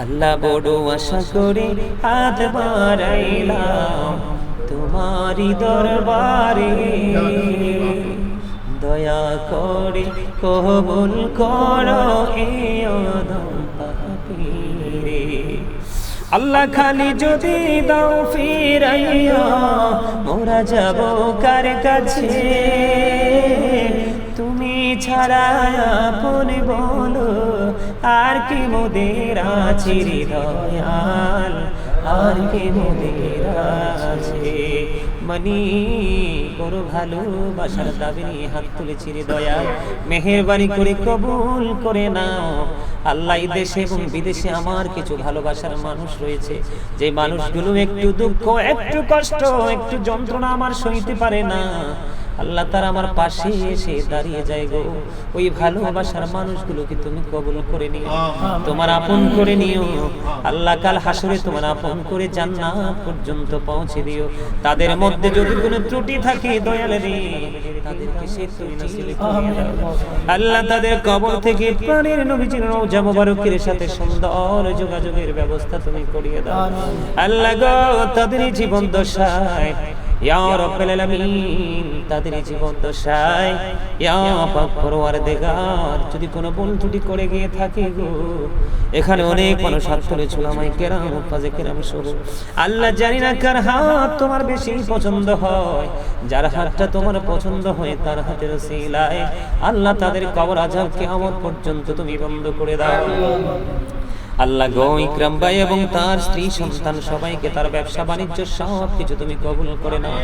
আল্লাহ বড় আশা করে হাত বাড়াইলাম তোমারি দরবারে, দয়া করে কবুল করো এই অদম পাপীরে। আল্লাহ খালি যদি দাও ফিরাইয়া, মোরা যাব কার কাছে? তুমি ছাড়া আপন বলো আর কি মোদের আছে রে দয়াল, আর কি মোদের আছে? মানি বড় ভালোবাসার দাবি নিয়ে হাত তুলেছি রে দয়াল, মেহেরবানি করে কবুল করে নাও। আল্লাহ এই দেশে এবং বিদেশে আমার কিছু ভালোবাসার মানুষ রয়েছে, যে মানুষগুলো একটু দুঃখ, একটু কষ্ট, একটু যন্ত্রণা আমার সইতে পারে না। আল্লাহ তারা আমার পাশে এসে দাঁড়িয়ে যায় গো। ওই ভালোবাসার মানুষগুলোকে তুমি কবুল করে নিও, তোমার আপন করে নিও। আল্লাহ কাল হাসরে তোমার আপন করে জান্নাত পর্যন্ত পৌঁছে দিও। তাদের মধ্যে যদি কোনো ত্রুটি থাকে দয়াল রে, তাদেরকে সে ত্রুটি নসিব করে দাও। আল্লাহ তাদের কবর থেকে প্রাণের নবীজির রওজা মোবারকের সাথে সুন্দর যোগাযোগের ব্যবস্থা তুমি করিয়ে দাও। আল্লাহ গো তাদের জীবন দশায় ইয়া রাব্বুল আলামিন, তাদের জীবন দশায় ইয়া পাক পরওয়ারদিগার যদি কোনো ভুল ত্রুটি করে গিয়ে থাকে গো, এখানে অনেক মানুষ হাত তুলেছে, উলামায়ে কেরাম, মুফাজ্জে কেরাম সহ। আল্লাহ জানি না কার হাত তোমার বেশি পছন্দ হয়, যার হাতটা তোমার পছন্দ হয় তার হাতের ওসিলায় আল্লাহ তাদের কবর আযাব কিয়ামত পর্যন্ত তুমি বন্ধ করে দাও। আল্লাহ গো ইকরাম ভাই এবং তার স্ত্রী সন্তান সবাইকে, তার ব্যবসা বাণিজ্য সব কিছু তুমি কবুল করে নাও।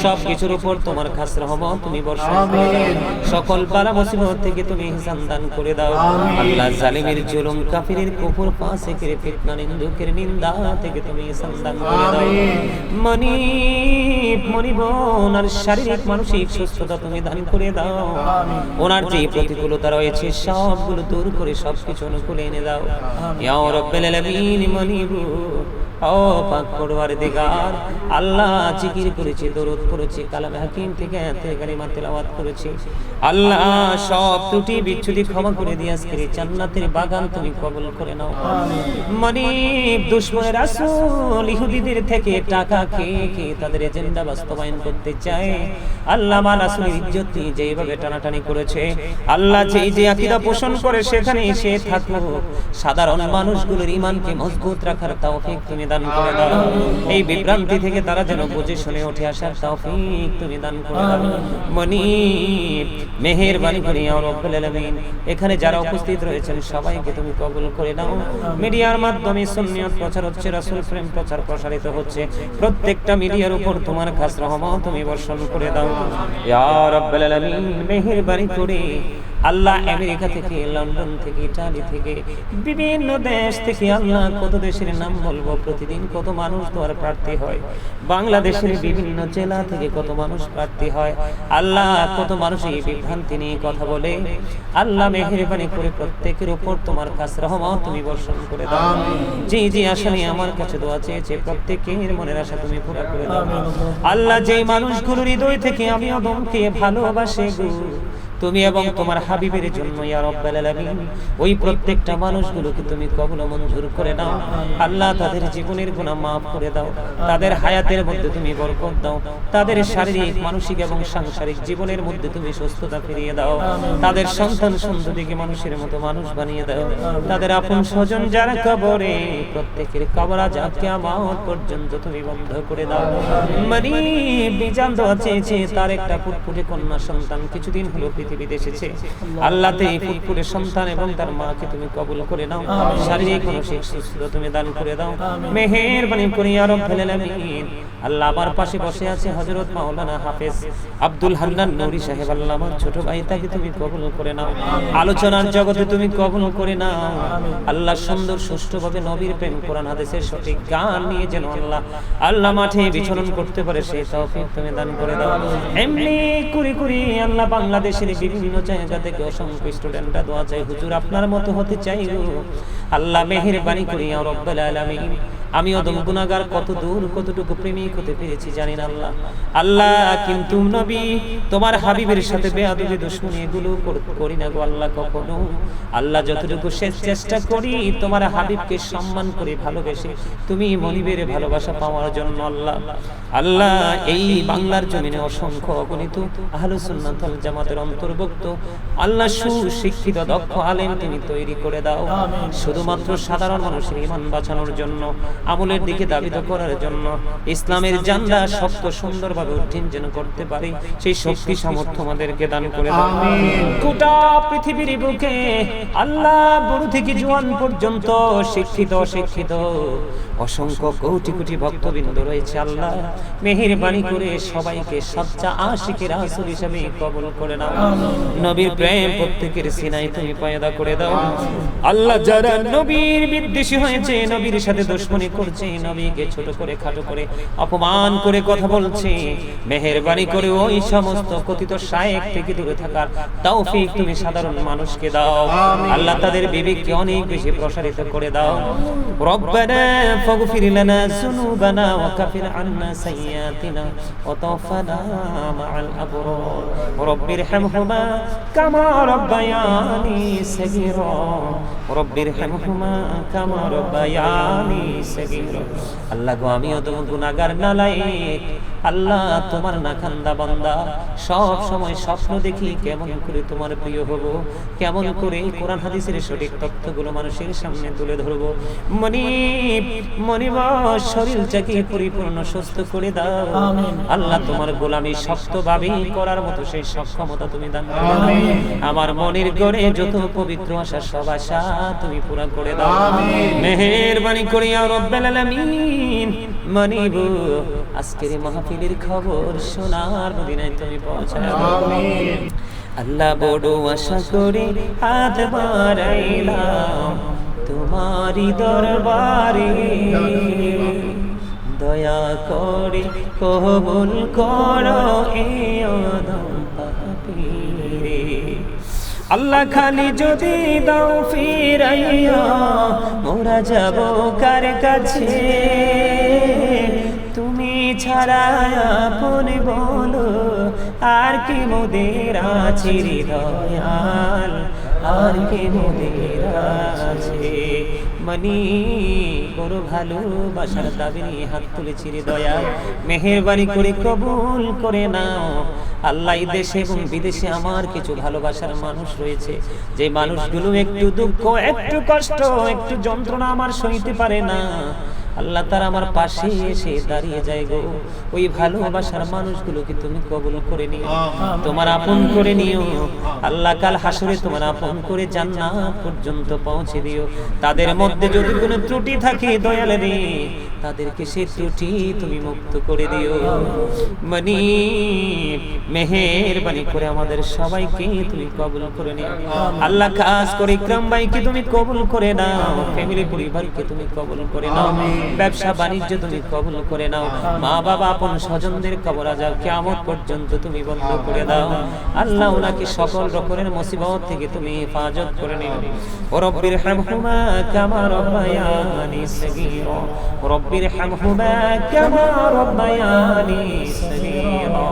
সব কিছুর উপর তোমার খাস রহমত তুমি বর্ষণ করে দাও। সকল বালা মুসিবত থেকে তুমি ইহসান দান করে দাও। আল্লাহ জালিমের জুলুম, কাফিরের কুফর, ফাসিকের ফিতনা, নিন্দুকের নিন্দা থেকে তুমি ইহসান দান করে দাও। মনিবনার শারীরিক মানসিক সুস্থতা তুমি দান করে দাও। ওনার যে প্রতিকূলতা রয়েছে সবগুলো দূর করে সবকিছু অনুকূলে এনে দাও। ইয়া রাব্বুল আলামিন, মনিবু ও পাক পরওয়ারদিগার, আল্লাহ জিকির করেছি, দরুদ পড়েছি, কালামে হাকিম থেকে আয়াতে কারিমা তেলাওয়াত করেছি। আল্লাহ সব ত্রুটি বিচ্যুতি ক্ষমা করে দিয়ে আজকের জান্নাতের বাগান তুমি কবুল করে নাও। মনিব দুশমনের রাসূল ইহুদিদের থেকে টাকা খেয়ে তাদের এজেন্ডা বাস্তবায়ন করতে চায়। আল্লাহ মা রাসূলের ইজ্জত নিয়ে যেভাবে টানাটানি করেছে, আল্লাহ যে আকীদা পোষণ করে সেখানে এসে থাকো। সাধারণ মানুষগুলোর ঈমানকে মজবুত রাখার তৌফিক তুমি দান করে দাও। এই বিভ্রান্তি থেকে তারা যেন বুঝে শুনে উঠে আসার তৌফিক তুমি দান করে দাও। মনিব মেহেরবানি করে ইয়া রাব্বুল আলামিন, এখানে যারা উপস্থিত রয়েছেন সবাইকে তুমি কবুল করে নাও। মিডিয়ার মাধ্যমে সুন্নিয়ত প্রচার হচ্ছে, রাসূল প্রেম প্রচার প্রসারিত হচ্ছে, প্রত্যেকটা মিডিয়ার উপর তোমার খাস রহমত তুমি বর্ষণ করে দাও ইয়া রাব্বুল আলামিন। মেহেরবানি করে আল্লাহ আমেরিকা থেকে, লন্ডন থেকে, ইটালি থেকে, বিভিন্ন দেশ থেকে, আল্লাহ কত দেশের নাম বলবো, প্রতিদিন কত মানুষ তোমার প্রার্থী হয়। বাংলাদেশের বিভিন্ন জেলা থেকে কত মানুষ প্রার্থী হয়। আল্লাহ কত মানুষ এই বিভ্রান্তি নিয়ে কথা বলে। আল্লাহ মেহেরবানি করে প্রত্যেকের উপর তোমার খাস রহমত তুমি বর্ষণ করে দাও। জি আশা নিয়ে আমার কাছে দোয়া চেয়েছে, প্রত্যেকের মনের আশা তুমি পুরা করে দাও। আল্লাহ যে মানুষগুলোর হৃদয় থেকে আমি অদমকে ভালোবাসে গো তুমি এবং তোমার হাবিবের জন্য ইয়া রাব্বুল আলামিন, ওই প্রত্যেকটা মানুষগুলোকে তুমি কবুল মঞ্জুর করে নাও। আল্লাহ তাদের জীবনের গুনাহ maaf করে দাও, তাদের হায়াতের মধ্যে তুমি বরকত দাও, তাদের শারীরিক, মানসিক এবং সাংসারিক জীবনের মধ্যে তুমি সুস্থতা ফিরিয়ে দাও, তাদের সন্তান সন্ততিকে মানুষের মতো মানুষ বানিয়ে দাও, তাদের আপন স্বজন যারা কবরে, প্রত্যেকের কবর আযাব কিয়ামত পর্যন্ত তুমি বন্ধ করে দাও। মানে বিজান দোয়া চেয়েছে, তার একটা ফুটফুটে কন্যা সন্তান কিছুদিন হলো পৃথিবীতে এসেছে। আল্লাহ এই ফুটফুটে সন্তান এবং তার মাকে তুমি কবুল করে নাও, শারীরিক মানসিক সুস্থতা তুমি দান করে দাও। মেহেরবানি করে ইয়া রাব্বুল আলামিন। আল্লাহ আমার পাশে বসে আছে হযরত মাওলানা হাফেজ আব্দুল হান্নান নূরী সাহেব, আল্লাহ আমার ছোট ভাই, তাকে তুমি কবুল করে নাও। আলোচনার জগতে তুমি কবুল করে নাও। আল্লাহ সুন্দর সুষ্ঠুভাবে নবীর প্রেম, কোরআন হাদিসের সঠিক গান নিয়ে যেন আল্লাহ মাঠে বিচরণ করতে পারে সেই তৌফিক তুমি দান করে দাও। এমনি কুরি আল্লাহ বাংলাদেশের বিভিন্ন জায়গা থেকে অসংখ্য স্টুডেন্টরা দোয়া চাই, হুজুর আপনার মতো হতে চাই গো। আল্লাহ মেহেরবানি করে ইয়া রাব্বুল আলামিন আমি অদম গুনাহগার কত দূর কতটুকু প্রেমিক হতে পেরেছি জানি না আল্লাহ। আল্লাহ কিন্তু নবী তোমার হাবিবের সাথে বেয়াদবি দুশমনি এগুলো করি না গো আল্লাহ কখনো। আল্লাহ যতটুকু শেষ চেষ্টা করি তোমার হাবিবকে সম্মান করে ভালোবেসে তুমি মনিবের ভালোবাসা পাওয়ার জন্য আল্লাহ। আল্লাহ এই বাংলার জমিনে অসংখ্য অগণিত আহলুস সুন্নাত ওয়াল জামাতের অন্তর্ভুক্ত আল্লাহ সুশিক্ষিত দক্ষ আলেম তুমি তৈরি করে দাও, শুধুমাত্র সাধারণ মানুষের ঈমান বাঁচানোর জন্য, আমলের দিকে দাবিত করার জন্য, ইসলামের জান্ডা শক্ত সুন্দরভাবে উত্তীর্ণ যেন করতে পারি সেই শক্তি সামর্থ্য আমাদেরকে দান করে দাও। গোটা পৃথিবীর বুকে আল্লাহ বুড়ো থেকে জোয়ান পর্যন্ত শিক্ষিত অশিক্ষিত অসংখ্য কোটি কোটি ভক্তবৃন্দ রয়েছে আল্লাহ, মেহেরবানি করে সবাইকে সচ্চা আশিকের রাসূল হিসেবে কবুল করে নাও। নবীর প্রেম প্রত্যেকের সিনায় তুমি পয়দা করে দাও আল্লাহ। যারা নবীর বিদ্বেষী হয়েছে, নবীর সাথে দুশমনি করছে, নবীকে ছোট করে খাটো করে অপমান করে কথা বলছে, মেহেরবানি করে ওই সমস্ত কথিত শায়েখ থেকে দূরে থাকার তৌফিক তুমি সাধারণ মানুষকে দাও আল্লাহ। তাদের বিবেককে অনেক বেশি প্রসারিত করে দাও। রব্বানা ফাগফির লানা যুনুবানা ওয়া কাফির আন্না সাইয়্যাতিনা ওয়া তাওফানা মাআল আবরার রব্বিরহামহুমা কামা রাব্বায়ানি সাগীরা রব্বিরহামহুমা কামা রাব্বায়ানি সাগীরা। আল্লাহ গো আমি অদম গুনাহগার নালায়েক আল্লাহ, তোমার নাখান্দা বান্দা, সব সময় স্বপ্ন দেখি কেমন করে তোমার প্রিয় হব, কেমন করে কোরআন হাদিসের সঠিক তথ্যগুলো মানুষের সামনে তুলে ধরব। মনিব শরীরটাকে পরিপূর্ণ সুস্থ করে দাও আল্লাহ। তোমার গোলামি শক্তভাবে করার মতো সেই সক্ষমতা তুমি দান করো। আমার মনের গড়ে যত পবিত্র আশা সব আশা তুমি পুরা করে দাও মেহেরবানি করে ইয়া রাব্বাল আলামিন। মনিব আজকের মাহফিলের খবর সোনার মদিনায় তুমি পৌঁছায় দাও আল্লাহ। বড় আশা করে হাত বাড়াইলাম তোমারি দরবারে, দয়া করে কবুল করো এই অদম পাপীরে। আল্লাহ খালি যদি দাও ফিরাইয়া মোরা যাব কার কাছে, তুমি ছাড়া আপন বলো আর কি মোদের আছে রে দয়াল, আর কি মোদের আছে। মানি বড় ভালোবাসার দাবি নিয়ে হাত তুলেছি রে দয়াল, মেহেরবানি করে কবুল করে নাও আল্লাহ। এই দেশে এবং বিদেশে আমার কিছু ভালোবাসার মানুষ রয়েছে, যে মানুষগুলো একটু দুঃখ একটু কষ্ট একটু যন্ত্রণা আমার সইতে পারে না আল্লাহ, তারা আমার পাশে এসে দাঁড়িয়ে যায় গো। ওই ভালোবাসার মানুষগুলোকে তুমি কবুল করে নিও, তোমার আপন করে নিও আল্লাহ। কাল হাসরে তোমার আপন করে জান্নাত পর্যন্ত পৌঁছে দিও। তাদের মধ্যে যদি কোনো ত্রুটি থাকে দয়াল রে, তাদেরকে সেই ত্রুটি তুমি মুক্ত করে দিও। মানি মেহেরবানি করে আমাদের সবাইকে তুমি কবুল করে নিও আল্লাহ। খাস করে ইকরাম ভাইকে তুমি কবুল করে নাও, ফ্যামিলি পরিবারকে তুমি কবুল করে নাও, ব্যবসা বাণিজ্য তুমি কবুল করে নাও, মা বাবা আপন স্বজনদের কবর আযাব কিয়ামত পর্যন্ত তুমি বন্ধ করে দাও আল্লাহ। ওনাকে সকল রকমের মুসিবত থেকে তুমি হেফাজত করে নিও। রব্বিরহামহুমা কামা রাব্বায়ানি সগীরা রব্বিরহামহুমা কামা রাব্বায়ানি সগীরা।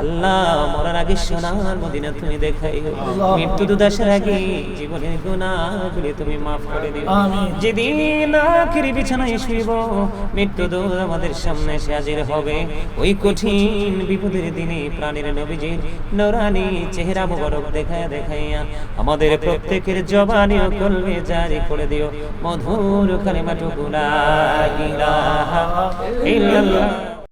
আল্লাহ মরার আগে সোনার মদিনা তুমি দেখাইও, মৃত্যু দুদাসের আগে জীবনের গুনাহগুলি তুমি মাফ করে দিও। যেদিন আখিরি বিছানায় শুইব, মৃত্যু দূর আমাদের সামনে এসে হাজির হবে, ওই কঠিন বিপদের দিনে প্রাণের নবীজির নূরানি চেহারা মুবারক দেখাইয়া আমাদের প্রত্যেকের জবানে ও কলবে জারি করে দিও মধুর কালিমাটুকু লা ইলাহা ইল্লাল্লাহ